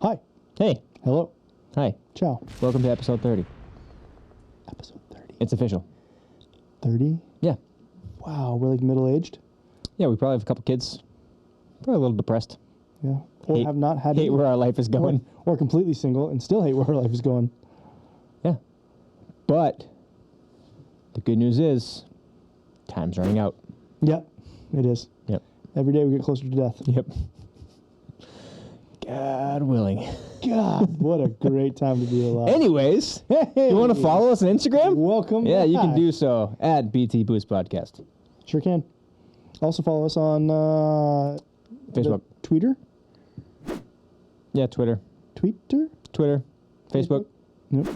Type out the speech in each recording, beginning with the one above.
Hi. Hey. Hello. Hi. Ciao. Welcome to episode 30. Episode 30. It's official. 30? Yeah. Wow, we're like middle-aged? Yeah, we probably have a couple kids. Probably a little depressed. Yeah. Or have not had hate where our life is going. Or completely single and still hate where our life is going. Yeah. But the good news is time's running out. Yep, it is. Yep. Every day we get closer to death. Yep. God willing. God, what a great time to be alive. Anyways, hey, you want to follow us on Instagram? Welcome Yeah, back. you can do so at BT Boost Podcast. Sure can. Also follow us on Facebook. Twitter? Yeah, Twitter. Twitter? Facebook. Yep.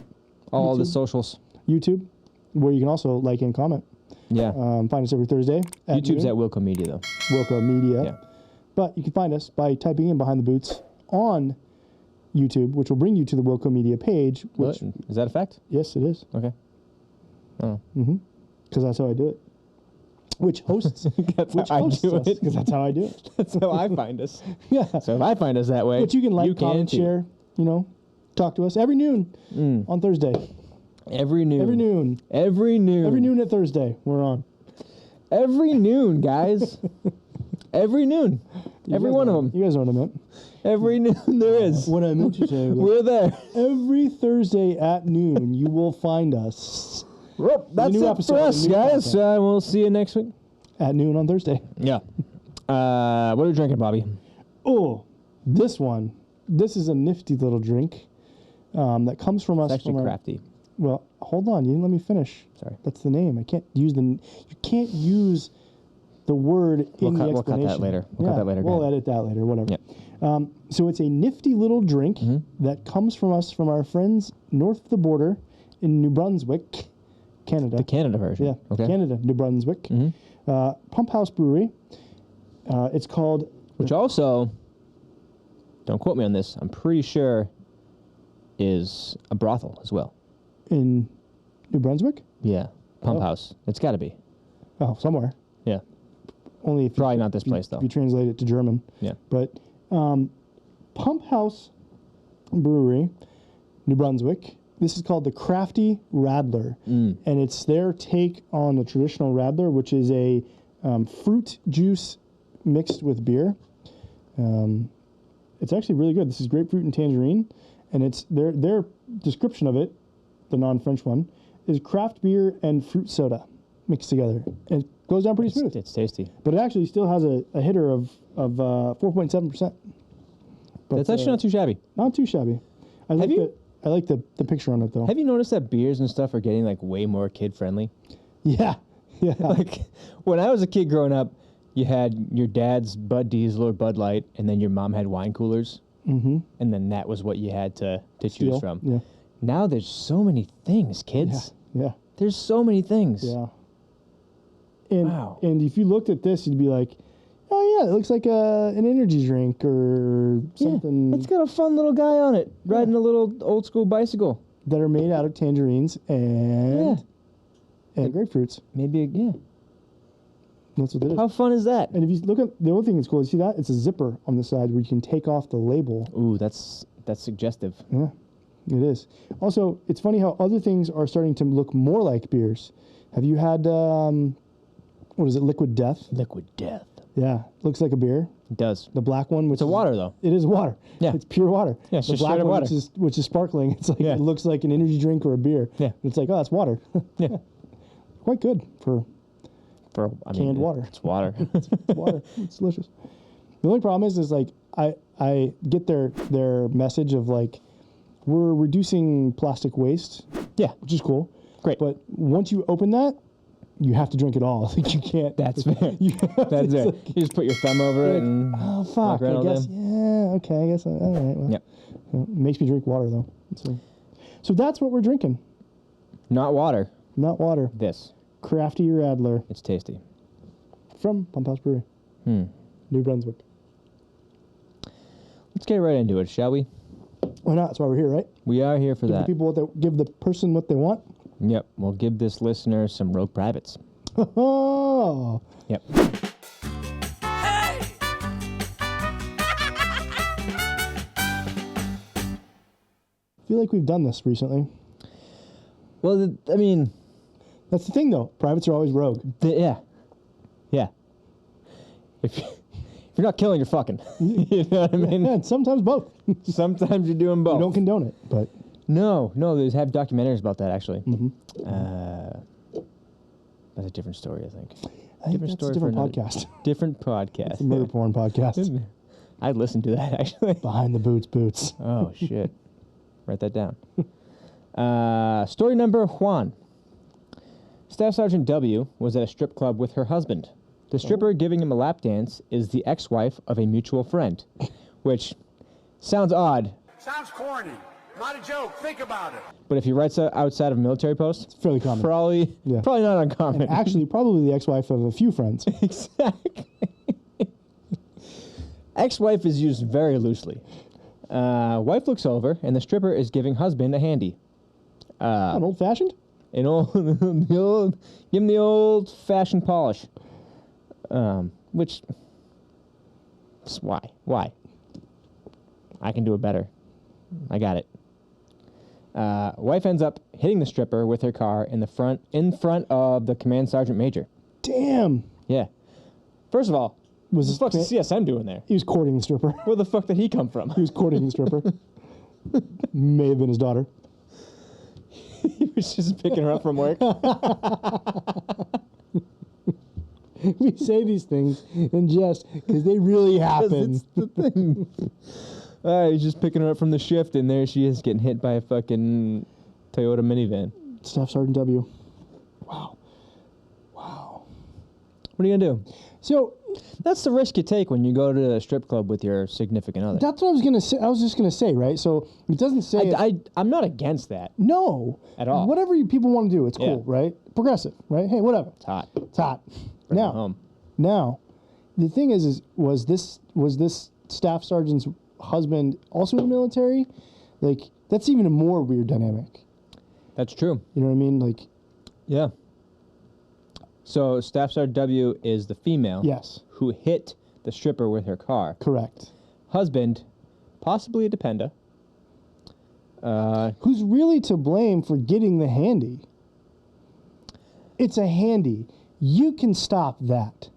All the YouTube. socials. YouTube, where you can also like and comment. Yeah. Find us every Thursday. YouTube's noon. at Wilco Media, though. Wilco Media. Yeah. But you can find us by typing in Behind the Boots on YouTube, which will bring you to the Wilco Media page. Which, Is that a fact? yes, it is. Okay. Oh. Because that's how I do it. Which hosts, That's which how I hosts do us, it. because that's how I do it. That's how I find us. Yeah. So if I find us that way, But you can like, comment, too. share, talk to us every noon on Thursday. Every noon. Every noon. Every noon. Every noon at Thursday, we're on. Every noon, guys. Every noon. Every one of them. You guys know what I meant. Every noon there is. What I meant to say was We're there. every Thursday at noon, you will find us Well, that's new it episode, for us, new guys. content. We'll see you next week. at noon on Thursday. Yeah. What are you drinking, Bobby? Oh, this is a nifty little drink that comes from us. It's actually from crafty. Well, hold on. You didn't let me finish. Sorry. That's the name. You can't use the word in the explanation. We'll cut that later. We'll cut that later. We'll guys. edit that later, whatever. Yeah. So it's a nifty little drink that comes from us, from our friends north of the border in New Brunswick, Canada. The Canada version. Yeah, Okay. Canada, New Brunswick. Pump House Brewery. It's called... Which also, don't quote me on this, I'm pretty sure is a brothel as well. In New Brunswick? Yeah. Pump Oh. house. It's got to be. Oh, somewhere. Yeah. Only if Probably not this place, though. If you translate it to German. Yeah. But Pump House Brewery, New Brunswick. This is called the Crafty Rattler. And it's their take on a traditional Radler, which is a fruit juice mixed with beer. It's actually really good. This is grapefruit and tangerine. And it's their description of it, the non-French one, is craft beer and fruit soda mixed together. And it goes down pretty smooth. It's tasty. But it actually still has a hitter of 4.7%. That's actually not too shabby. Not too shabby. I like the picture on it, though. Have you noticed that beers and stuff are getting like way more kid friendly? Yeah. Yeah. Like when I was a kid growing up, you had your dad's Bud Diesel or Bud Light, and then your mom had wine coolers, and then that was what you had to choose from. Yeah. Now there's so many things, kids. Yeah. There's so many things. Yeah. And, Wow. And if you looked at this, you'd be like, oh, yeah, it looks like an energy drink or something. Yeah, it's got a fun little guy on it riding a little old school bicycle. That are made out of tangerines and grapefruits. Maybe, That's what it is. How fun is that? And if you look at the other thing that's cool, you see that? It's a zipper on the side where you can take off the label. Ooh, that's suggestive. Yeah, it is. Also, it's funny how other things are starting to look more like beers. Have you had, what is it, Liquid Death? Liquid Death. Yeah, looks like a beer. It does. The black one, which It's a water, though. It is water. Yeah. It's pure water. Yeah, it's the just black straight up one, water. which is sparkling. It's like Yeah. it looks like an energy drink or a beer. Yeah. And it's like, oh, that's water. Yeah. Quite good for Canned water. It's water. it's water. It's delicious. The only problem is like I get their message of like we're reducing plastic waste. Yeah. Which is cool. Great. But once you open that, you have to drink it all. Like you can't. That's fair. That's it's it. like- You just put your thumb over it and Oh walk fuck! around I all guess. day. Yeah. Okay. I guess. All right. Well, Yep. it makes me drink water though. So that's what we're drinking. Not water. Not water. This. Crafty Rattler It's tasty. from Pump House Brewery, New Brunswick. Let's get right into it, shall we? Why not? That's why we're here, right? We are here for Give the that. people give the person what they want. Yep. We'll give this listener some rogue privates. Oh. Yep. feel like we've done this recently. Well, I mean, that's the thing, though. Privates are always rogue. Yeah. If you're not killing, you're fucking. You know what I mean? Yeah, and sometimes both. Sometimes you're doing both. We don't condone it, but no. They have documentaries about that actually. Mm-hmm. That's a different story, I think. I think that's a different podcast. Different podcast. It's a murder porn podcast. I'd listen to that actually. Behind the boots. Oh shit! Write that down. Story number Juan. Staff Sergeant W was at a strip club with her husband. The stripper giving him a lap dance is the ex-wife of a mutual friend, which sounds odd. Sounds corny. Not a joke. Think about it. But if he writes outside of military posts, It's fairly common. probably not uncommon. And actually, probably the ex-wife of a few friends. Exactly. Ex-wife is used very loosely. Wife looks over, and the stripper is giving husband a handy. An old-fashioned? Give him the old-fashioned polish. Which, why? I can do it better. I got it. Wife ends up hitting the stripper with her car in front of the command sergeant major. Damn. Yeah. First of all, Was what the this fuck's the CSM doing there? He was courting the stripper. Where the fuck did he come from? He was courting the stripper. May have been his daughter. He was just picking her up from work. We say these things in jest because they really happen. It's the thing. He's just picking her up from the shift, and there she is getting hit by a fucking Toyota minivan. Staff Sergeant W. Wow. What are you gonna do? So That's the risk you take when you go to a strip club with your significant other. that's what I was gonna say. I was just gonna say, right? So it doesn't say I'm not against that. no At all. Whatever people want to do, it's Yeah. cool, right? Progressive, right? Hey, whatever. It's hot. It's hot. Bring it home. Now, the thing is was this staff sergeant's husband also in the military? Like, that's even a more weird dynamic. That's true. You know what I mean? Like, Yeah. So Staff Sergeant W is the female. yes, Who hit the stripper with her car. correct. Husband, possibly a dependa. Who's really to blame for getting the handy? It's a handy. You can stop that.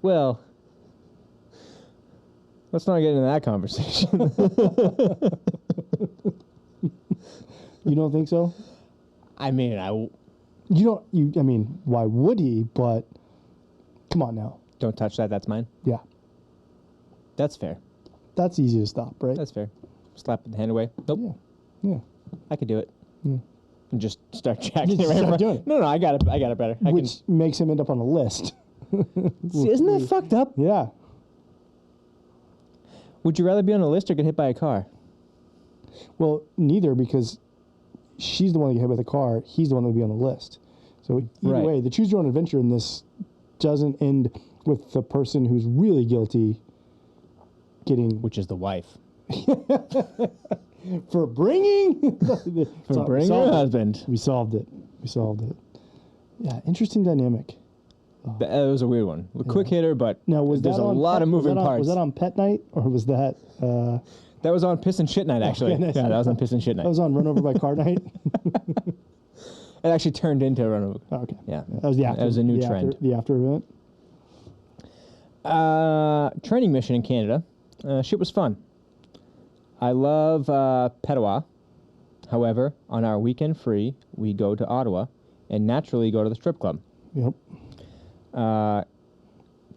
Well, let's not get into that conversation. You don't think so? I mean, I mean, why would he? But come on now. don't touch that. That's mine. Yeah, That's fair. that's easy to stop, right? That's fair. Slap the hand away. Nope. Yeah. I could do it. Yeah. And just start jacking Just it right start from- doing it. No, I got it. I got it better. I Which makes him end up on a list. See, isn't that fucked up? Yeah. Would you rather be on a list or get hit by a car? Well, neither, because she's the one that get hit by the car. He's the one that would be on the list. So either Right. way, the choose your own adventure in this doesn't end with the person who's really guilty getting Which is the wife. for bringing For bringing her husband. We solved it. Yeah, interesting dynamic. That was a weird one. A quick hitter, but Now, was there's that a on lot pet, of moving was that on, parts. Was that on Pet Night or was that That was on Piss and Shit Night, actually. Okay, nice. Yeah, that was on Piss and Shit Night. that was on Run Over by Car Night? It actually turned into a run over. Oh, okay. Yeah. That was the after. That was a new the trend. the after event. Training mission in Canada. Shit was fun. I love Petawa. However, on our weekend free, we go to Ottawa and naturally go to the strip club. Yep.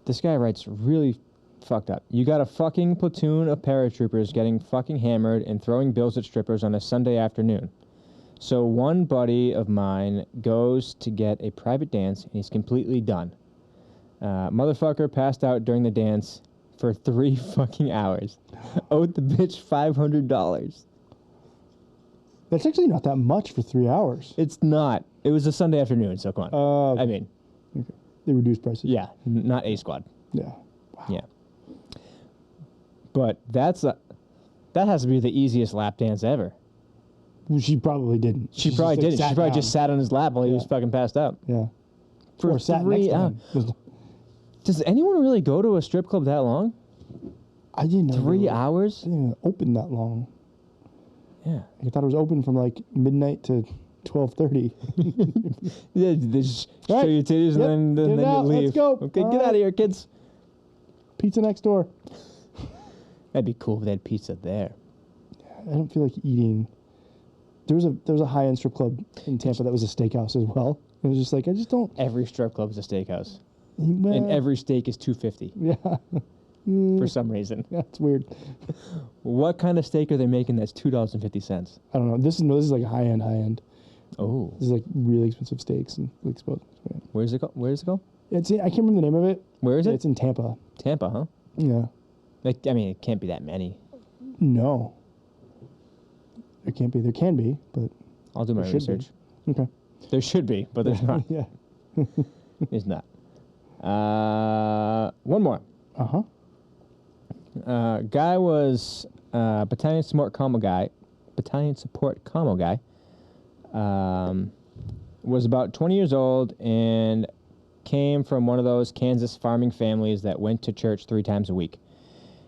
This guy writes really fucked up. You got a fucking platoon of paratroopers getting fucking hammered and throwing bills at strippers on a Sunday afternoon. So one buddy of mine goes to get a private dance and he's completely done. Motherfucker passed out during the dance for 3 fucking hours. Owed the bitch $500. That's actually not that much for 3 hours. It's not. It was a Sunday afternoon, so come on. I mean, Okay. They reduced prices. yeah, not A squad. Yeah. Yeah. But that has to be the easiest lap dance ever. Well, she probably didn't. She just, probably like, didn't. She sat probably down. just sat on his lap while he was Yeah. fucking passed out. Yeah. For Or sat 3 next to hours. him. Does anyone really go to a strip club that long? I didn't know. 3 they hours? didn't even open that long. Yeah. I thought it was open from like midnight to 12:30. Yeah, they just All show right. your titties Yep. and then Get it you out. leave. Let's go. Okay, All get right. out of here, kids. Pizza next door. That'd be cool if they had pizza there. I don't feel like eating. There was a high end strip club in Tampa that was a steakhouse as well. It was just like I just don't. Every strip club is a steakhouse, Well, and every steak is $2.50 yeah, for some reason. it's weird. What kind of steak are they making that's $2.50? I don't know. This is like high end. Oh, This is like really expensive steaks and like exposed. Yeah. where's it go? Where's it go? It's I can't remember the name of it. Where is it? It's in Tampa. Tampa, huh? Yeah. Like, I mean, it can't be that many. No. There can't be. There can be, but I'll do my there should be. research. Okay. There should be, but there's not. Yeah. There's not. One more. Uh-huh. Guy was battalion support commo guy. Was about 20 years old and came from one of those Kansas farming families that went to church 3 times a week.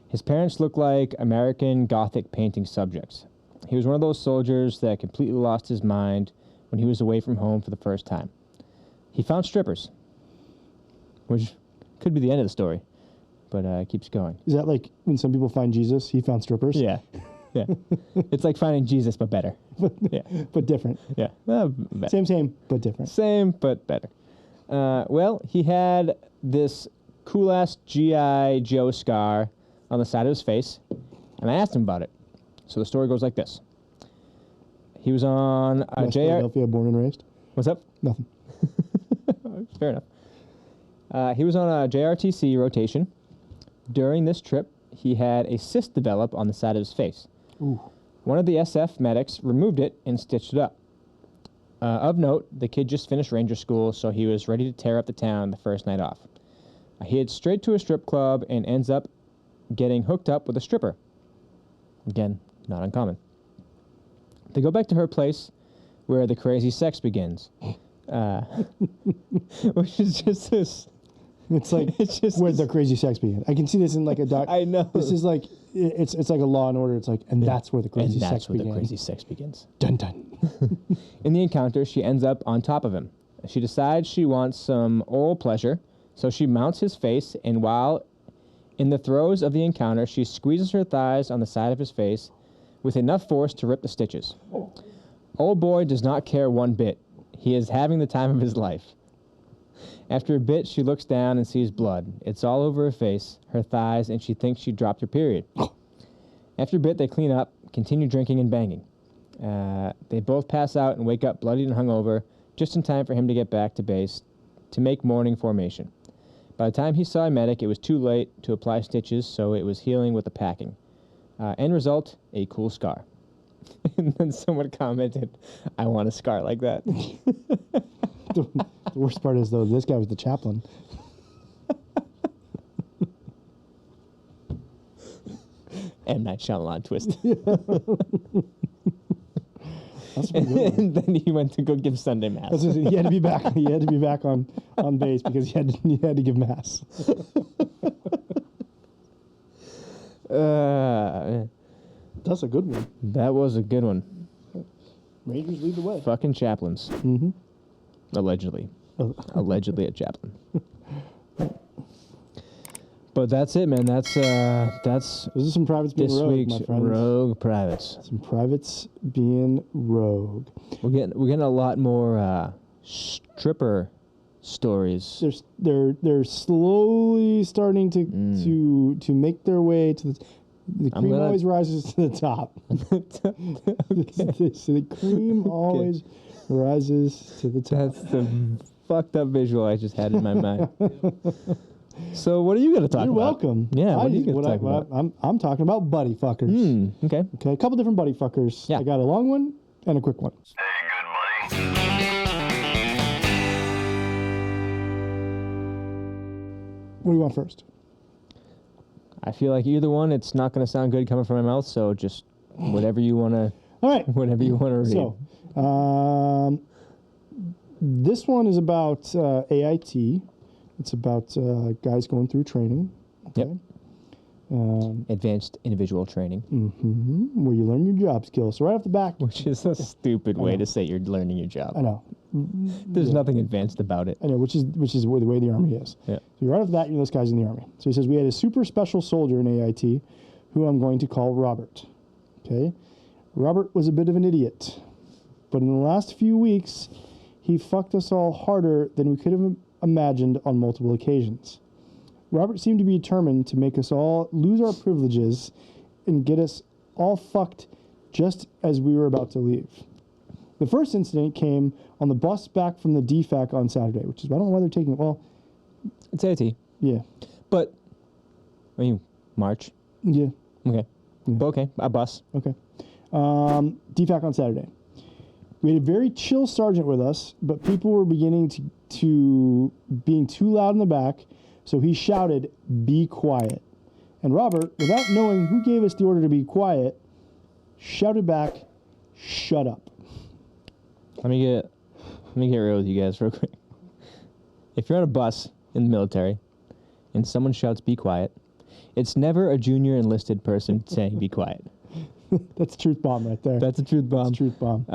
His parents looked like American Gothic painting subjects. He was one of those soldiers that completely lost his mind when he was away from home for the first time. He found strippers, which could be the end of the story, but it keeps going. Is that like when some people find Jesus, he found strippers? Yeah. Yeah. It's like finding Jesus, but better. Yeah. But different. Yeah. Better. Same, but different. Same, but better. Well, he had this cool-ass G.I. Joe scar on the side of his face, and I asked him about it. So the story goes like this. He was on a West JR... Philadelphia, born and raised? What's up? Nothing. Fair enough. He was on a JRTC rotation. During this trip, he had a cyst develop on the side of his face. Ooh. One of the SF medics removed it and stitched it up. Of note, the kid just finished ranger school, so he was ready to tear up the town the first night off. He heads straight to a strip club and ends up getting hooked up with a stripper. Again, not uncommon. They go back to her place where the crazy sex begins. Which is just this... It's like It's just where the crazy sex began. I can see this in like a doc. I know. This is like it's like a Law and Order. It's like that's where the crazy And sex that's where began. the crazy sex begins. Dun dun. In the encounter, she ends up on top of him. She decides she wants some oral pleasure, so she mounts his face, and while in the throes of the encounter, she squeezes her thighs on the side of his face with enough force to rip the stitches. Old boy does not care one bit. He is having the time of his life. After a bit, she looks down and sees blood. It's all over her face, her thighs, and she thinks she dropped her period. After a bit, they clean up, continue drinking and banging. They both pass out and wake up bloodied and hungover, just in time for him to get back to base to make morning formation. By the time he saw a medic, it was too late to apply stitches, so it was healing with the packing. End result, a cool scar. And then someone commented, I want a scar like that. The worst part is though, this guy was the chaplain. M. Night Shyamalan twist. That's pretty good. And then he went to go give Sunday Mass. That's he had to be back. He had to be back on base because he had to give mass. That's a good one. That was a good one. Rangers lead the way. Fucking chaplains. Mm-hmm. Allegedly. Allegedly a chaplain. But that's it, man. That's Those are some privates being this rogue, week's my friends. Rogue Privates. Some privates being rogue. We're getting a lot more stripper stories. They're slowly starting to make their way to the cream always rises to the top. So the cream always rises to the top. That's the fucked up visual I just had in my mind. So what are you going to talk You're about? welcome. Yeah, what are you going to talk about? I'm talking about buddy fuckers. Okay. Okay, a couple different buddy fuckers. Yeah. I got a long one and a quick one. Hey, good buddy. What do you want first? I feel like either one, it's not going to sound good coming from my mouth, so just whatever you want to All right. whatever you want to read. So, this one is about AIT. It's about guys going through training. Okay. Yep. Advanced individual training. Where you learn your job skills. So right off the back, Which is a stupid way to say you're learning your job. I know. There's nothing advanced about it. I know, which is the way the Army is. Yeah. So right off the bat, you know this guy's in the Army. So he says, we had a super special soldier in AIT who I'm going to call Robert. Okay? Robert was a bit of an idiot. But in the last few weeks, he fucked us all harder than we could have imagined on multiple occasions. Robert seemed to be determined to make us all lose our privileges and get us all fucked just as we were about to leave. The first incident came on the bus back from the DFAC on Saturday, which is, I don't know why they're taking it. Well, It's AIT. yeah. But, I mean, March. Yeah. Okay. But okay, a bus. Okay. DFAC on Saturday. We had a very chill sergeant with us, but people were beginning to being too loud in the back, so he shouted, "Be quiet." And Robert, without knowing who gave us the order to be quiet, shouted back, "Shut up." Let me get real with you guys real quick. If you're on a bus in the military and someone shouts "be quiet," it's never a junior enlisted person saying "be quiet." That's a truth bomb right there. That's a truth bomb. That's a truth bomb.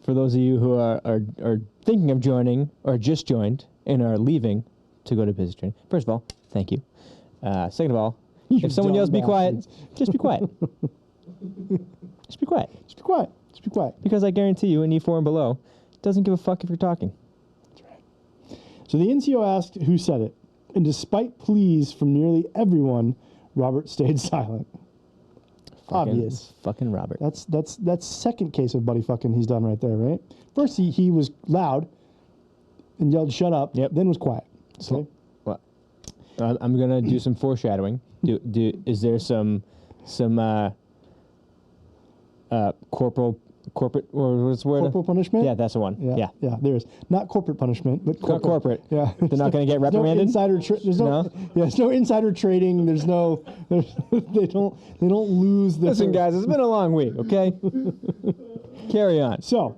For those of you who are thinking of joining or just joined and are leaving to go to business training, first of all, thank you. Second of all, if someone yells "be quiet," just be quiet. Just be quiet. Just be quiet. Just be quiet. Because I guarantee you, an E4 and below doesn't give a fuck if you're talking. That's right. So the NCO asked who said it, and despite pleas from nearly everyone, Robert stayed silent. Obvious. Fucking Robert. That's second case of buddy fucking he's done right there, right? First he was loud and yelled "shut up." Yep. Then was quiet. Okay. What? I'm gonna do some foreshadowing. Is there some corporate or what's the word? Corporal punishment? Yeah, that's the one. Yeah. Yeah, there is. Not corporate punishment, but Corporate. Yeah. They're not going to get reprimanded? There's no insider trading. There's no they don't lose their... Listen, guys, it's been a long week, okay? Carry on. So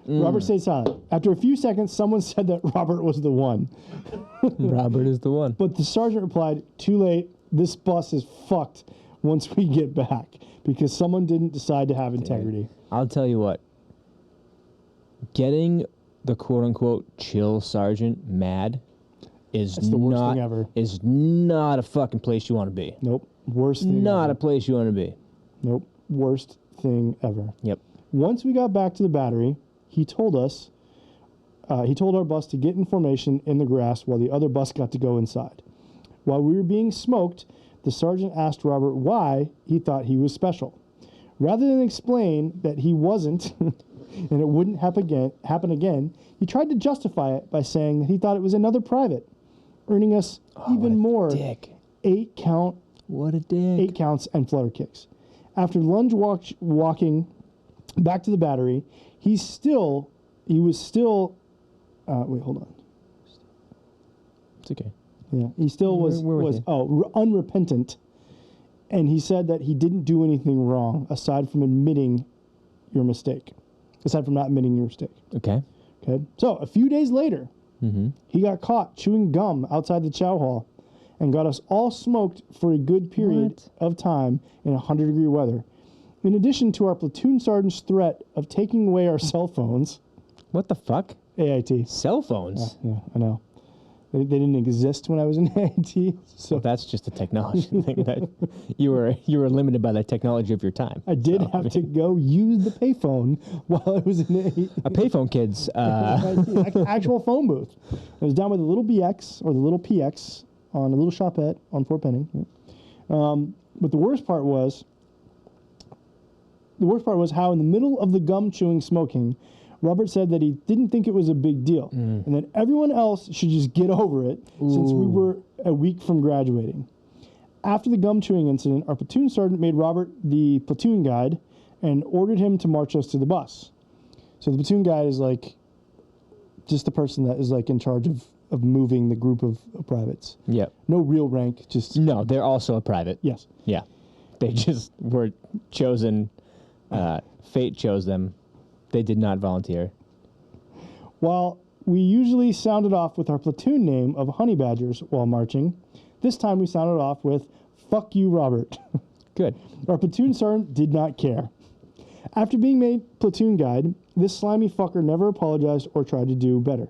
Robert stayed silent. After a few seconds, someone said that Robert was the one. Robert is the one. But the sergeant replied, "Too late. This bus is fucked once we get back," because someone didn't decide to have integrity. I'll tell you what. Getting the quote-unquote chill sergeant mad is That's the worst thing ever. Is not a fucking place you want to be. Nope. Worst thing Not ever. a place you want to be. Nope. Worst thing ever. Yep. Once we got back to the battery, he told our bus to get in formation in the grass while the other bus got to go inside. While we were being smoked, the sergeant asked Robert why he thought he was special. Rather than explain that he wasn't and it wouldn't happen again, he tried to justify it by saying that he thought it was another private, earning us even more. Dick. 8 count. What a dick. 8 counts and flutter kicks. After lunge walking back to the battery, he was still wait, hold on. It's okay. Yeah, he still was unrepentant, and he said that he didn't do anything wrong aside from admitting your mistake. Aside from not admitting your mistake. Okay. Okay. So a few days later, he got caught chewing gum outside the chow hall, and got us all smoked for a good period of time in 100-degree weather. In addition to our platoon sergeant's threat of taking away our cell phones. What the fuck? AIT. Cell phones? Yeah, I know. They didn't exist when I was in AIT. So well, that's just a technology thing that you were limited by the technology of your time. I did have to go use the payphone while I was in AIT. A payphone, kids. Actual phone booth. It was down by the little BX or the little PX on a little shopette on Fort Benning. But the worst part was how in the middle of the gum chewing smoking, Robert said that he didn't think it was a big deal and that everyone else should just get over it since we were a week from graduating. After the gum chewing incident, our platoon sergeant made Robert the platoon guide and ordered him to march us to the bus. So the platoon guide is like just the person that is like in charge of moving the group of privates. Yep. No real rank, just... No, they're also a private. Yes. Yeah. They just were chosen. Fate chose them. They did not volunteer. While we usually sounded off with our platoon name of Honey Badgers while marching, This time we sounded off with, "Fuck you, Robert." Good. Our platoon sergeant did not care. After being made platoon guide, this slimy fucker never apologized or tried to do better.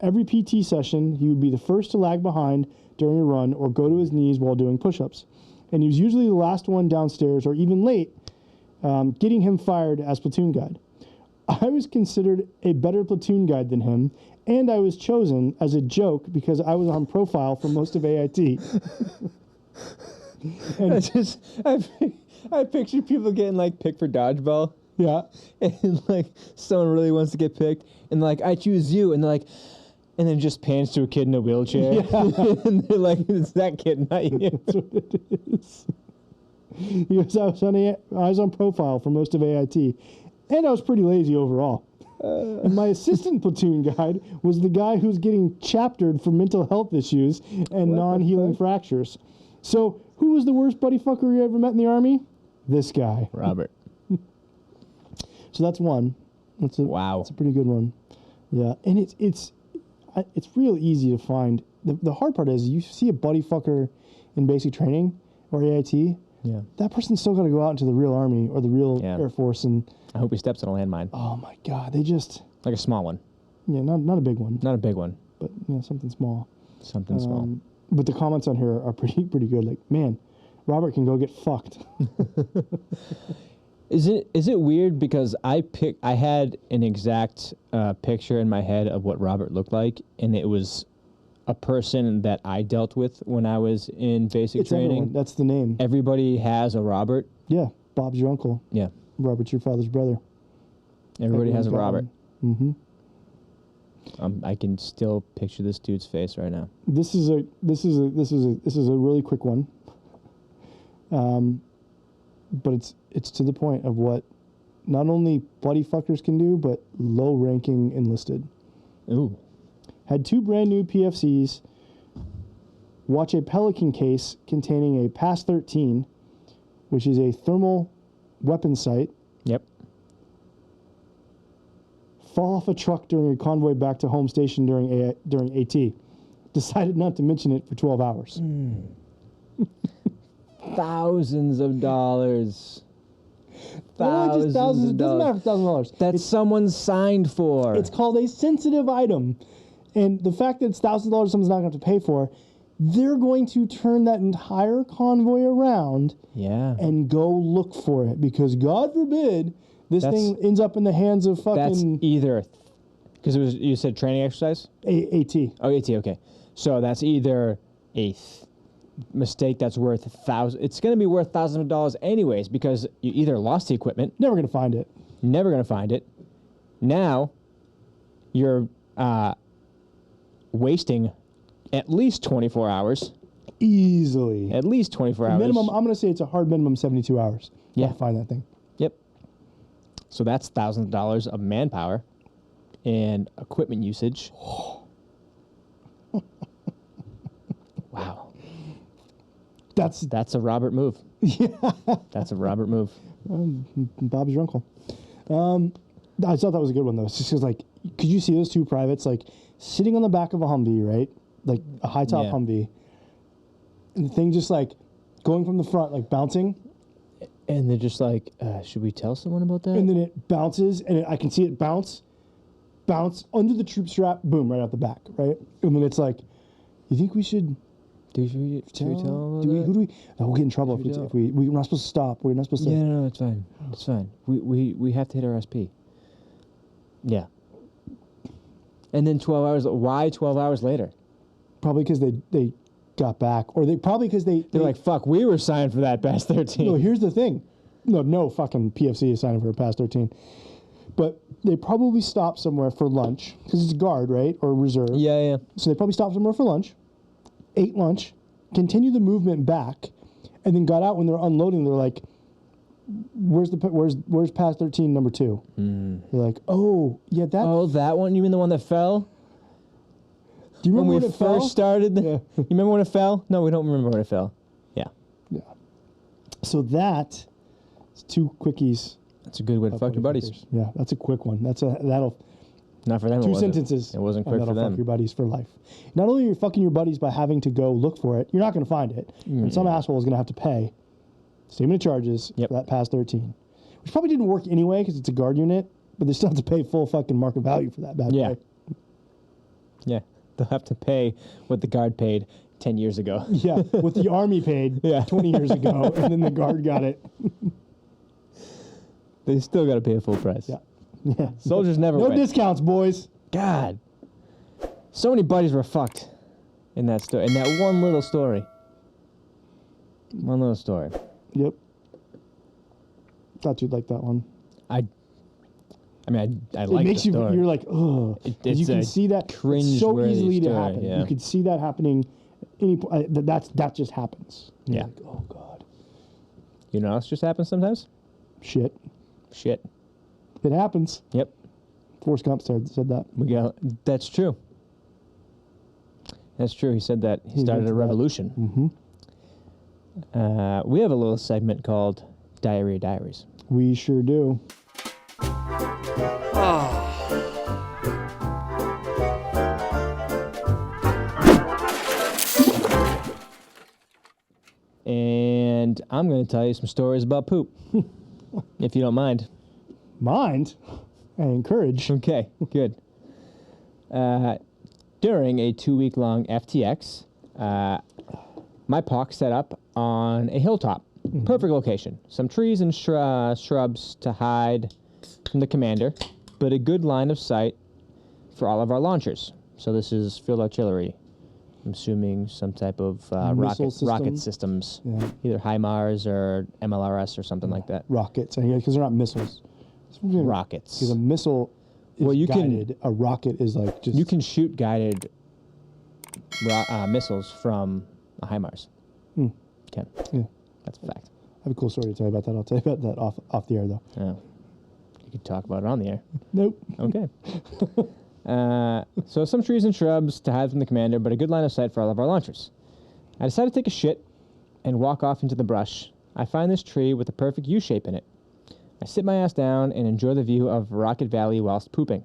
Every PT session, he would be the first to lag behind during a run or go to his knees while doing push-ups. And he was usually the last one downstairs or even late, getting him fired as platoon guide. I was considered a better platoon guide than him, and I was chosen as a joke because I was on profile for most of AIT. I picture people getting like picked for dodgeball. Yeah. And like someone really wants to get picked, and like, I choose you, and they're like, and then just pans to a kid in a wheelchair. Yeah. And they're like, it's that kid, not you. That's what it is. He goes, I was on profile for most of AIT, and I was pretty lazy overall. And my assistant platoon guide was the guy who's getting chaptered for mental health issues and non-healing fractures. So who was the worst buddy fucker you ever met in the Army? This guy. Robert. So that's one. Wow. That's a pretty good one. Yeah, and it's real easy to find. The hard part is you see a buddy fucker in basic training or AIT. Yeah. That person's still got to go out into the real Army or the real Air Force, and I hope he steps on a landmine. oh my God, they just Like a small one. not a big one, Not a big one. but something small. Something small. But the comments on here are pretty good. Like, man, Robert can go get fucked. Is it weird because I had an exact picture in my head of what Robert looked like, and it was a person that I dealt with when I was in basic training. Everyone. That's the name. Everybody has a Robert. Yeah, Bob's your uncle. Yeah. Robert's your father's brother. Everybody has a Robert. Mm-hmm. I can still picture this dude's face right now. This is a really quick one. But it's to the point of what not only buddy fuckers can do, but low-ranking enlisted. Ooh. Had 2 brand new PFCs. Watch a Pelican case containing a PAS-13, which is a thermal weapon sight. Yep. Fall off a truck during a convoy back to home station during AT. Decided not to mention it for 12 hours. Thousands of dollars. Not just thousands. It doesn't matter for $1,000. That someone signed for. It's called a sensitive item. And the fact that it's $1,000 someone's not going to have to pay for, they're going to turn that entire convoy around and go look for it. Because God forbid this thing ends up in the hands of fucking... That's either... Because you said training exercise? AT. Oh, AT, okay. So that's either a mistake that's worth $1,000... It's going to be worth thousands of dollars anyways, because you either lost the equipment... Never going to find it. Never going to find it. Now, you're wasting at least 24 hours. Easily. At least 24 hours. Minimum, I'm going to say it's a hard minimum 72 hours. Yeah. To find that thing. Yep. So that's thousands of dollars of manpower and equipment usage. Wow. That's a Robert move. Yeah. That's a Robert move. Bob's your uncle. I thought that was a good one, though. It's just 'cause, like, could you see those 2 privates, like, sitting on the back of a Humvee, right? Like, a high-top Humvee. And the thing just, like, going from the front, like, bouncing. And they're just like, should we tell someone about that? And then it bounces, and I can see it bounce under the troop strap, boom, right out the back, right? And then it's like, you think we should... Should we tell them about that? Who do we... No, we'll get in trouble if we're not supposed to stop. We're not supposed to... Yeah, no, it's fine. It's fine. We have to hit our SP. Yeah. And then 12 hours... Why 12 hours later? Probably because they got back. Or probably because they're like, fuck, we were signed for that PAS-13. No, here's the thing. No fucking PFC is signing for a PAS-13. But they probably stopped somewhere for lunch. Because it's guard, right? Or reserve. Yeah. So they probably stopped somewhere for lunch. Ate lunch, continued the movement back, and then got out when they're unloading. They're like, "Where's PAS-13 number 2?" They're like, "Oh, yeah, that." Oh, that one? You mean the one that fell? Do you remember when we when it fell? first started? Yeah. You remember when it fell? No, we don't remember when it fell. Yeah. Yeah. So that's 2 quickies. That's a good way to fuck your buddies. Yeah, that's a quick one. That'll Not for them. Two sentences. It wasn't and quick for that'll them. fuck your buddies for life. Not only are you fucking your buddies by having to go look for it, you're not going to find it. And some asshole is going to have to pay statement of charges for that past 13. Which probably didn't work anyway because it's a guard unit, but they still have to pay full fucking market value for that bad boy. Yeah. They'll have to pay what the guard paid 10 years ago. Yeah, what the Army paid 20 years ago, and then the guard got it. They still got to pay a full price. Yeah. Soldiers never No win. discounts, boys. God. So many buddies were fucked in that story. In that one little story. One little story. Yep. Thought you'd like that one. I like it makes the you. story. You're like, ugh. You can see that so easily to happen. Yeah. You can see that happening. That just happens. And you're like, oh god. You know what else just happens sometimes? Shit. It happens. Yep. Forrest Gump said that. That's true. That's true. He said that he started a revolution. Mm-hmm. We have a little segment called Diarrhea Diaries. We sure do. And I'm going to tell you some stories about poop, if you don't mind. Mind? I encourage. Okay, good. During a 2-week-long FTX, my POC set up on a hilltop. Perfect location. Some trees and shrubs to hide from the commander, but a good line of sight for all of our launchers. So this is field artillery. I'm assuming some type of rocket systems. Yeah. Either HIMARS or MLRS or something like that. Rockets, because they're not missiles. Rockets. Because a missile is guided. A rocket is like just... You can shoot guided missiles from a HIMARS. Can. Yeah. That's a fact. I have a cool story to tell you about that. I'll tell you about that off the air, though. Oh. You could talk about it on the air. Nope. Okay. So some trees and shrubs to hide from the commander, but a good line of sight for all of our launchers. I decided to take a shit and walk off into the brush. I find this tree with a perfect U shape in it. I sit my ass down and enjoy the view of Rocket Valley whilst pooping.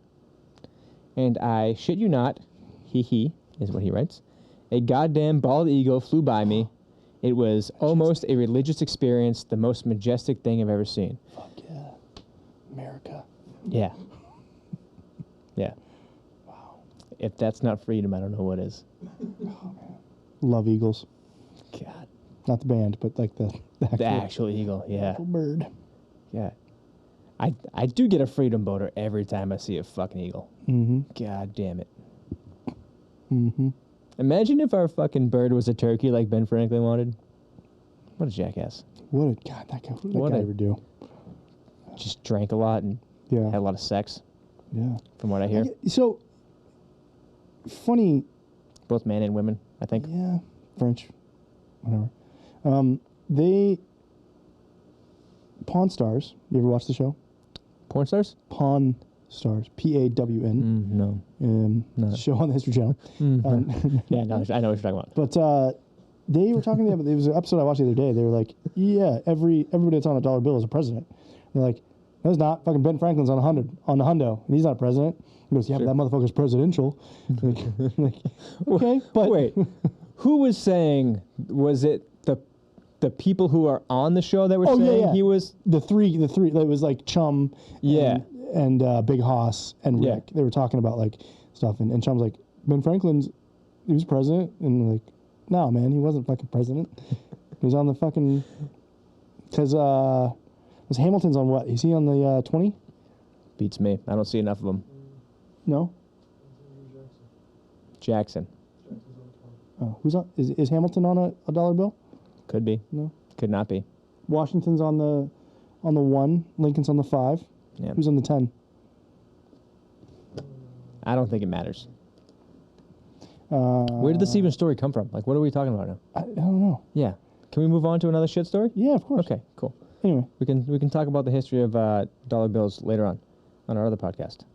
And I shit you not, he is what he writes, a goddamn bald eagle flew by me. It was almost a religious experience, the most majestic thing I've ever seen. Fuck yeah. America. Yeah. Yeah. Wow. If that's not freedom, I don't know what is. Oh, man. Love eagles. God. Not the band, but like the actual eagle, yeah. Actual bird. Yeah. I do get a freedom boater every time I see a fucking eagle. Mm-hmm. God damn it. Mm-hmm. Imagine if our fucking bird was a turkey like Ben Franklin wanted. What a jackass. What did that guy ever do? Just drank a lot and had a lot of sex. Yeah. From what I hear. So, funny. Both men and women, I think. Yeah. French. Whatever. Pawn Stars. You ever watch the show? Porn stars? Pawn Stars. P-A-W-N. No. No. Show on the History Channel. Yeah, no, I know what you're talking about. But they were talking about, it was an episode I watched the other day. They were like, yeah, everybody that's on a dollar bill is a president. They're like, no, it's not. Fucking Ben Franklin's on the hundo, and he's not a president. He goes, yeah, but that motherfucker's presidential. like, okay, but... Wait, who was saying, was it the people who are on the show that were saying he was... The three, it was like Chum and Big Hoss and Rick. They were talking about like stuff, and Chum's like, Ben Franklin's, he was president, and like, no, man, he wasn't fucking president. He was on the fucking... Because, was Hamilton's on what? Is he on the 20? Beats me. I don't see enough of them. No? Jackson. Oh, who's on? Is Hamilton on a dollar bill? Could be. No. Could not be. Washington's on the 1. Lincoln's on the 5. Yeah. Who's on the 10? I don't think it matters. Where did this even story come from? Like, what are we talking about now? I don't know. Yeah. Can we move on to another shit story? Yeah, of course. Okay, cool. Anyway. We can talk about the history of dollar bills later on our other podcast.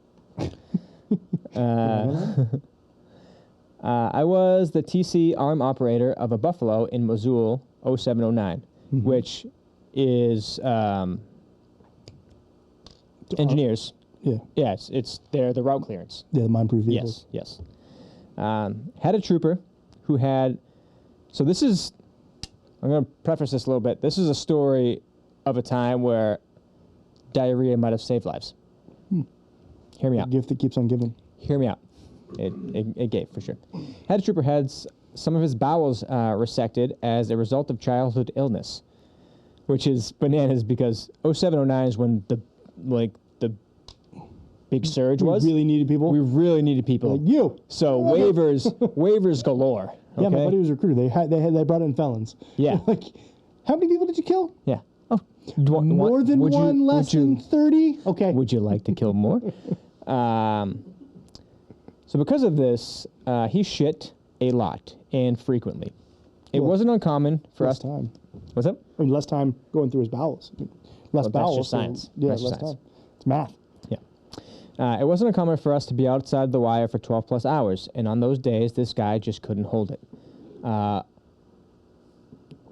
I was the TC arm operator of a Buffalo in Mosul 0709, which is engineers Yeah. Yes, they're the route clearance. Yeah, the mine-proof vehicles. Yes. Had a trooper who had. So this is. I'm going to preface this a little bit. This is a story of a time where diarrhea might have saved lives. Hear me A out. gift that keeps on giving. Hear me out. It gave, for sure. Had a trooper had some of his bowels resected as a result of childhood illness, which is bananas because 0709 is when the big surge was. We really needed people. We really needed people. Like you. So waivers galore. Okay? Yeah, my buddy was recruited. They brought in felons. Yeah. Like, how many people did you kill? Yeah. Oh, More than one, less than 30? Okay. Would you like to kill more? So because of this, he shit a lot and frequently. It wasn't uncommon for us. Less time. What's up? I mean, less time going through his bowels. Less bowels. That's just science. Yeah, That's less just science. time. It's math. Yeah. It wasn't uncommon for us to be outside the wire for 12 plus hours, and on those days, this guy just couldn't hold it.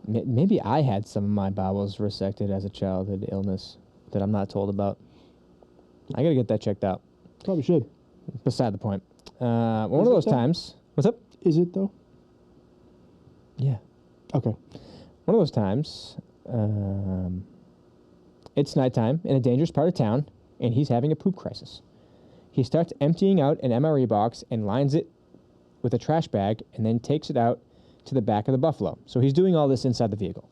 Maybe I had some of my bowels resected as a childhood illness that I'm not told about. I gotta get that checked out. Probably should. Beside the point. One of those times. What's up? Is it, though? Yeah. Okay. One of those times, it's nighttime in a dangerous part of town, and he's having a poop crisis. He starts emptying out an MRE box and lines it with a trash bag and then takes it out to the back of the Buffalo. So he's doing all this inside the vehicle.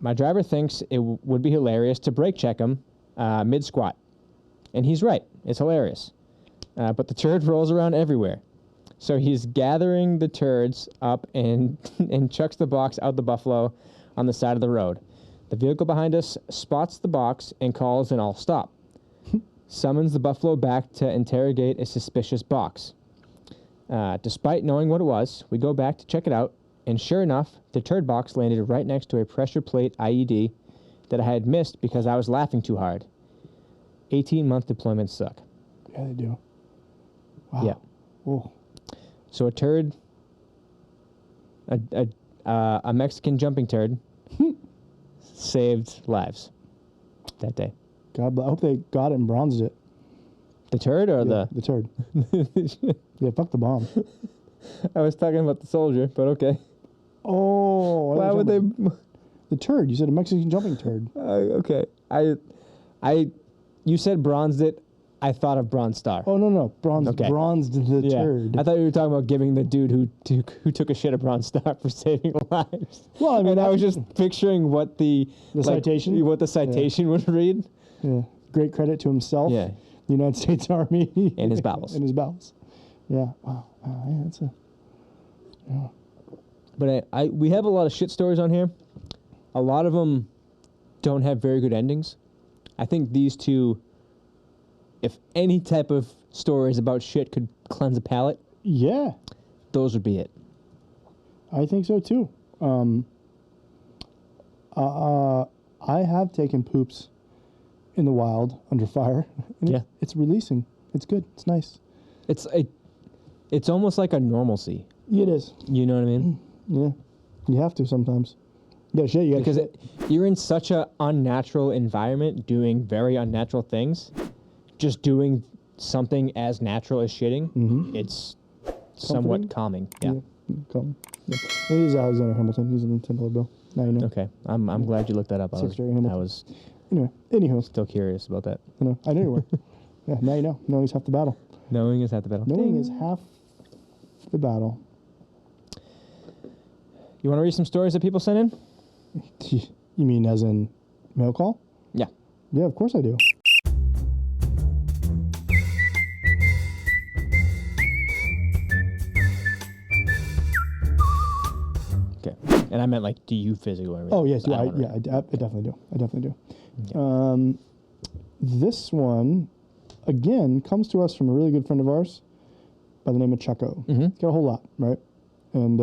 My driver thinks it would be hilarious to brake check him mid-squat. And he's right. It's hilarious. But the turd rolls around everywhere. So he's gathering the turds up and chucks the box out the Buffalo on the side of the road. The vehicle behind us spots the box and calls an all stop. Summons the Buffalo back to interrogate a suspicious box. Despite knowing what it was, we go back to check it out, and sure enough, the turd box landed right next to a pressure plate IED that I had missed because I was laughing too hard. 18-month deployments suck. Yeah, they do. Wow. Yeah. Oh. So a turd, a Mexican jumping turd, saved lives that day. God, I hope they got it and bronzed it. The turd or The turd. Yeah, fuck the bomb. I was talking about the soldier, but okay. Oh. Why would they? The turd. You said a Mexican jumping turd. Okay. You said bronzed it. I thought of Bronze Star. Oh, no. Okay. Bronzed the turd. I thought you were talking about giving the dude who took a shit a Bronze Star for saving lives. Well, I mean, and I was just picturing what the citation? what the citation would read. Yeah. Great credit to himself. Yeah. The United States Army. And his bowels. And his bowels. Yeah. Wow. Yeah, that's a... Yeah. But we have a lot of shit stories on here. A lot of them don't have very good endings. I think these two, if any type of stories about shit could cleanse a palate, Yeah. those would be it. I think so, too. I have taken poops in the wild under fire. And Yeah. It's releasing. It's good. It's nice. It's almost like a normalcy. It is. You know what I mean? Yeah. You have to sometimes. You gotta shit. You gotta Because shit. you're in such a unnatural environment doing very unnatural things. Just doing something as natural as shitting, it's somewhat calming. Yeah. Calm. Yeah. It is Alexander Hamilton. He's in the Temple of Bill. Now you know. Okay. I'm glad you looked that up. I Hamilton. was Anyway. Anywho. still curious about that. I knew you were. Yeah. Now you know. Knowing is half the battle. Knowing is half the battle. Knowing is half the battle. You want to read some stories that people sent in? You mean as in mail call? Yeah. Yeah, of course I do. Okay. And I meant like, do you physically want to read? Oh yes, I yeah, I definitely do. I definitely do. This one, again, comes to us from a really good friend of ours by the name of Chucko. He's got a whole lot, right? And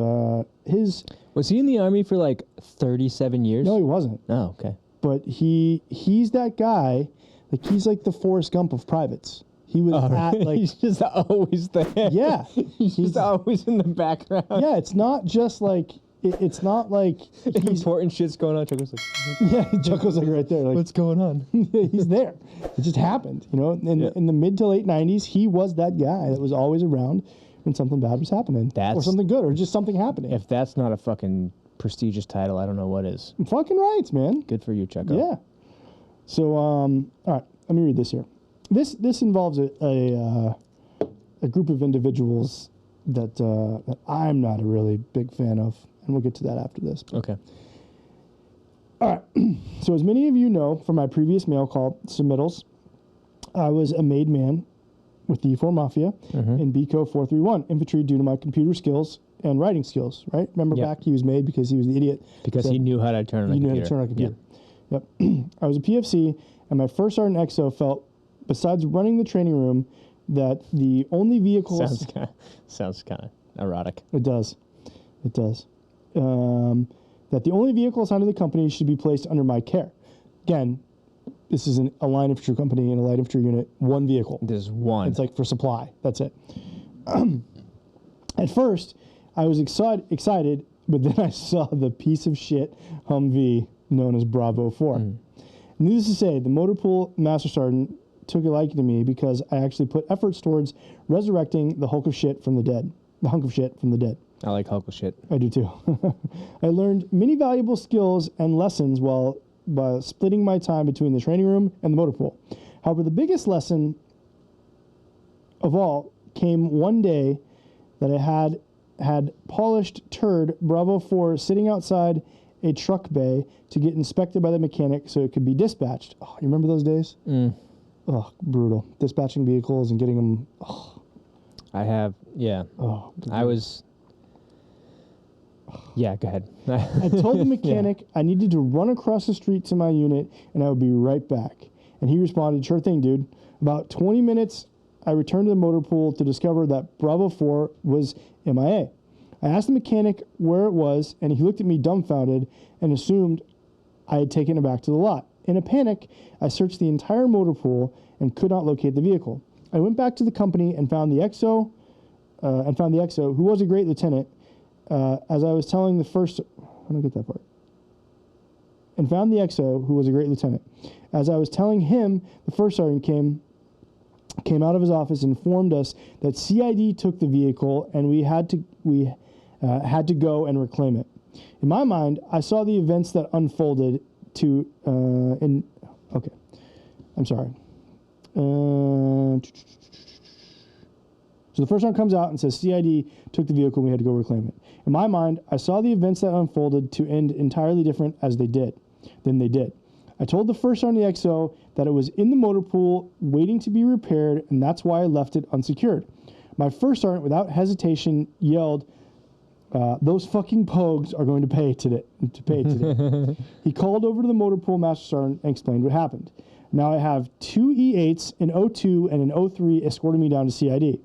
Was he in the Army for like 37 years? no, he wasn't. Oh, okay. But he's that guy. Like he's like the Forrest Gump of privates. He was at like He's just always there. yeah. He's just always in the background. Yeah, it's not just like it's not like he's Important shit's going on. Chuckle's like, yeah. Chuckle's like right there. Like, what's going on? he's there. It just happened, you know. In the mid to late 90s, he was that guy that was always around when something bad was happening, or something good, or just something happening. If that's not a fucking prestigious title, I don't know what is. Fucking rights, man. Good for you, Chucko. Yeah. So, all right, let me read this here. This involves a group of individuals that I'm not a really big fan of, and we'll get to that after this. Okay. All right. So, as many of you know from my previous mail call submittals, I was a made man with the E4 Mafia in BCO 431 infantry due to my computer skills and writing skills. Right? Remember back he was made because he was the idiot. Because he knew how to turn on a computer. He knew how to turn on a computer. Yep. I was a PFC, and my first sergeant XO felt, besides running the training room, that the only vehicles... Sounds kind of erotic. It does. It does. That the only vehicle assigned to the company should be placed under my care. Again, this is a line infantry company and a light infantry unit, one vehicle. There's one. It's like for supply. That's it. At first, I was excited, but then I saw the piece of shit Humvee known as Bravo 4. Needless to say, the motor pool master sergeant took a liking to me because I actually put efforts towards resurrecting the hunk of shit from the dead. The hunk of shit from the dead. I like Hulk of shit. I do too. I learned many valuable skills and lessons while splitting my time between the training room and the motor pool. However, the biggest lesson of all came one day that I had polished turd Bravo 4 sitting outside a truck bay to get inspected by the mechanic so it could be dispatched. Oh, you remember those days? Oh, brutal. Dispatching vehicles and getting them. Oh. I have, yeah. Oh, I was... Yeah, go ahead. I told the mechanic I needed to run across the street to my unit and I would be right back. And he responded, sure thing, dude. About 20 minutes, I returned to the motor pool to discover that Bravo 4 was MIA. I asked the mechanic where it was, and he looked at me dumbfounded and assumed I had taken it back to the lot. In a panic, I searched the entire motor pool and could not locate the vehicle. I went back to the company and found the XO, who was a great lieutenant. As I was telling the first... I don't get that part. And found the XO, who was a great lieutenant. As I was telling him, the first sergeant came out of his office and informed us that CID took the vehicle and we had to go and reclaim it. In my mind, I saw the events that unfolded to... okay. I'm sorry. So the first one comes out and says CID took the vehicle and we had to go reclaim it. In my mind, I saw the events that unfolded to end entirely different than they did. I told the first on the XO that it was in the motor pool waiting to be repaired, and that's why I left it unsecured. My first sergeant, without hesitation, yelled, those fucking pogues are going to pay today. He called over to the motor pool master sergeant and explained what happened. Now I have 2 E8s, an O2, and an O3 escorting me down to CID.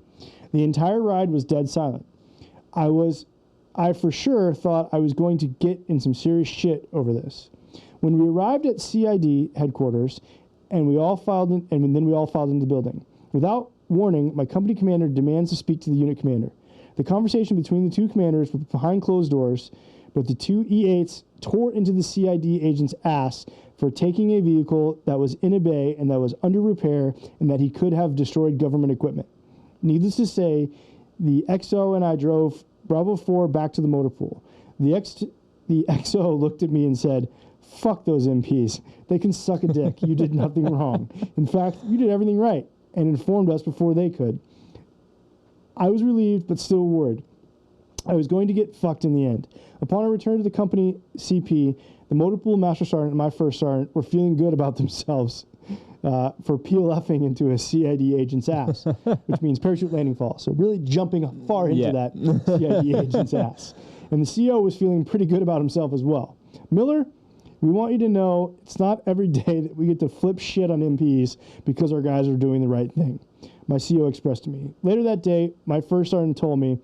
The entire ride was dead silent. I for sure thought I was going to get in some serious shit over this. When we arrived at CID headquarters, and then we all filed into the building. Without warning, my company commander demands to speak to the unit commander. The conversation between the two commanders was behind closed doors, but the 2 E8s tore into the CID agent's ass for taking a vehicle that was in a bay and that was under repair and that he could have destroyed government equipment. Needless to say, the XO and I drove Bravo 4 back to the motor pool. The XO looked at me and said, fuck those MPs. They can suck a dick. You did nothing wrong. In fact, you did everything right and informed us before they could. I was relieved, but still worried. I was going to get fucked in the end. Upon our return to the company CP, the motor pool master sergeant and my first sergeant were feeling good about themselves for PLFing into a CID agent's ass, which means parachute landing fall. So really jumping far into that CID agent's ass. And the CO was feeling pretty good about himself as well. Miller, we want you to know it's not every day that we get to flip shit on MPs because our guys are doing the right thing. My CO expressed to me. Later that day, my first sergeant told me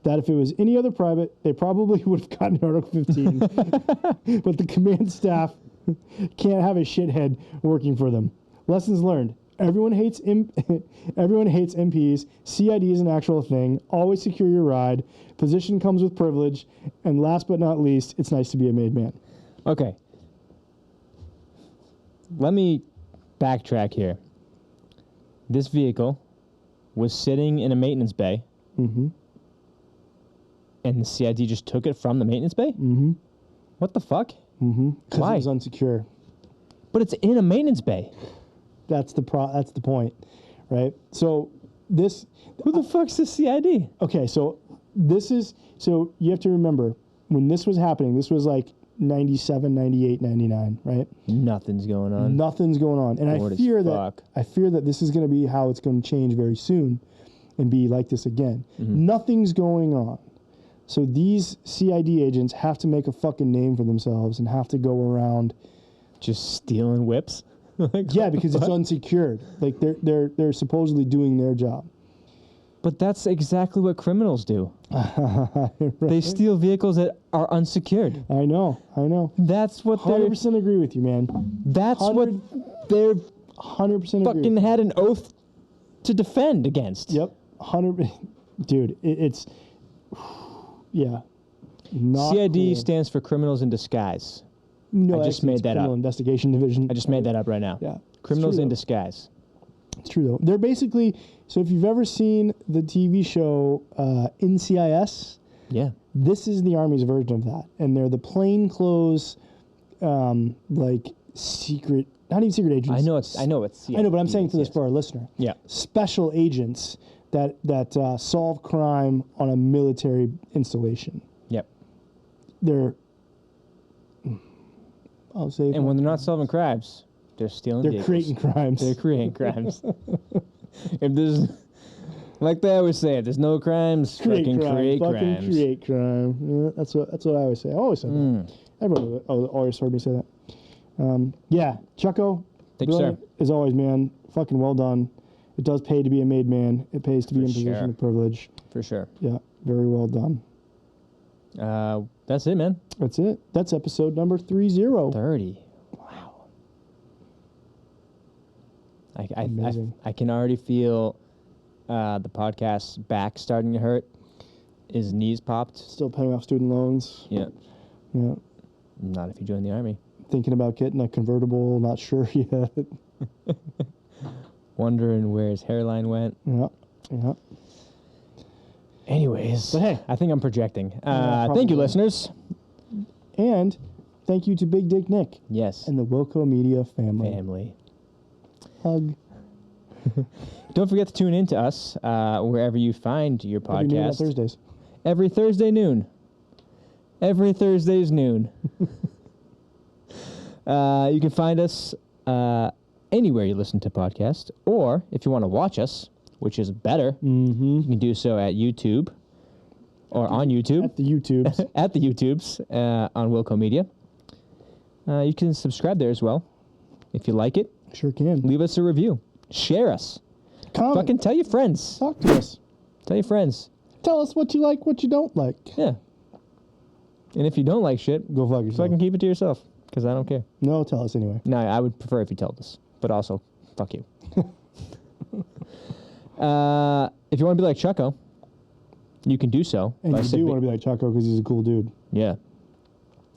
that if it was any other private, they probably would have gotten Article 15. But the command staff can't have a shithead working for them. Lessons learned. Everyone hates everyone hates MPs. CID is an actual thing. Always secure your ride. Position comes with privilege. And last but not least, it's nice to be a made man. Okay. Let me backtrack here. This vehicle was sitting in a maintenance bay. Mm-hmm. And the CID just took it from the maintenance bay? Mm-hmm. What the fuck? Mm-hmm. Because Why? it was unsecure. But it's in a maintenance bay. That's the point, right? So this... Who the fuck's the CID? Okay, so you have to remember, when this was happening, this was like 97, 98, 99, right? Nothing's going on. Nothing's going on. And Bored I as fear that this is going to be how it's going to change very soon and be like this again. Mm-hmm. Nothing's going on. So these CID agents have to make a fucking name for themselves and have to go around Just stealing whips? Like, yeah, because it's unsecured. Like they're supposedly doing their job. But that's exactly what criminals do. Right? They steal vehicles that are unsecured. I know. That's what they're... 100% agree with you, man. That's what they're 100% fucking agree. had an oath to defend against. Yep, 100. Dude, it's yeah. Not CID cool. stands for Criminals in Disguise. No, I just actually, made it's that Criminal up. Investigation Division. I just made that up right now. Yeah, Criminals in though. Disguise. It's true though. They're basically, so if you've ever seen the TV show NCIS, Yeah. this is the Army's version of that, and they're the plainclothes, like secret, not even secret agents. I know it's CID. I know, but I'm saying for this yes. for our listener. Yeah. Special agents that solve crime on a military installation. Yep. They're, I'll say, And when they're not solving crimes, they're stealing they're vehicles. creating crimes. They're creating crimes. If there's, like they always say, if there's no crimes, fucking create crimes. Create crime. Yeah, that's what I always say. I always say that. Everyone always heard me say that. Yeah, Chucko, Thank you, sir. brilliant as always, man. Fucking well done. It does pay to be a made man. It pays to be in position sure. of privilege. For sure. Yeah, very well done. That's it, man. That's it. That's episode number 30. 30. Wow. Amazing. I can already feel the podcast's back starting to hurt. His knees popped. Still paying off student loans. Yeah. Yeah. Not if you join the Army. Thinking about getting a convertible. Not sure yet. Wondering where his hairline went. Yeah. Yeah. Anyways. But hey. I think I'm projecting. probably Thank you, will. listeners. And thank you to Big Dick Nick Yes. and the Wilco Media family. Hug. Don't forget to tune in to us wherever you find your Every noon on podcast. Thursdays. Every Thursday noon. Every Thursday's noon. You can find us anywhere you listen to podcasts, or if you want to watch us, which is better, you can do so at YouTube or on YouTube. At the YouTubes. At the YouTubes on Wilco Media. You can subscribe there as well if you like it. Sure can. Leave us a review. Share us. Comment. Fucking tell your friends. Talk to us. Tell your friends. Tell us what you like, what you don't like. Yeah. And if you don't like shit, Go fuck yourself. fucking keep it to yourself, because I don't care. No, tell us anyway. No, I would prefer if you told us, but also, fuck you. If you want to be like Chucko, you can do so. And you do want to be like Chaco because he's a cool dude. Yeah.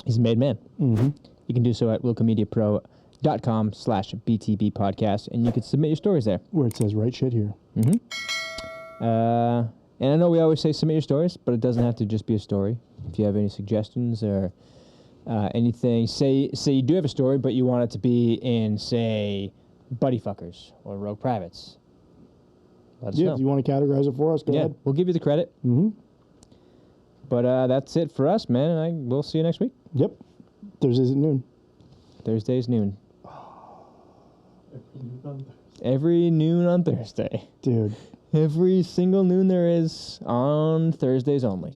He's a made man. Mm-hmm. You can do so at wilcomediapro.com/BTB podcast, and you can submit your stories there. Where it says right shit here. And I know we always say submit your stories, but it doesn't have to just be a story. If you have any suggestions or anything, say you do have a story, but you want it to be in, say, Buddy Fuckers or Rogue Privates. Let us know. If you want to categorize it for us, go ahead. We'll give you the credit. Mm-hmm. But that's it for us, man. And we'll see you next week. Yep. Thursdays at noon. Thursdays noon. Every noon on Thursday. Dude. Every single noon there is on Thursdays only.